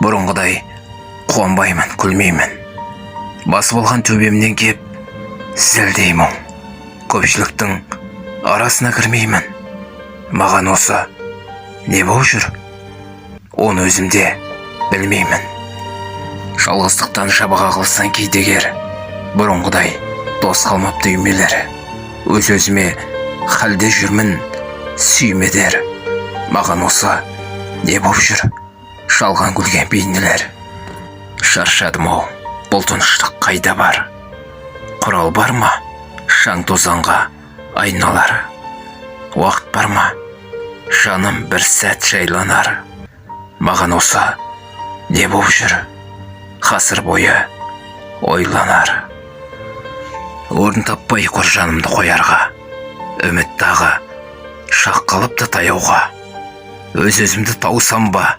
бұрынғыдай қуанбаймын, күлмеймін. Басы болған төбемнен кеп зілдеймін. Көпшіліктің арасына кірмеймін. Маған осы не болып жүр? Оны өзімде білмеймін. Жалғыздықтан жабыға қылсан кейдегер, бұрынғыдай дос қалмапты үймелері. Өз-өзіме халде жүрмін, сүймедер. Маған осы не болып жүр? Жалған күлген бейнелер. Шаршадым-ау, бұл тыныштық қайда бар? Құрал бар ма? Шаң тозаңға айналар. Уақыт бар ма? Жаным бір сәт жайланар. Маған осы не болып жүр? Ғасыр бойы ойланар. Орын таппай құр жанымды қоярға, үміт тағы шақ қалыпты таяуға. Өз-өзімді таусам ба?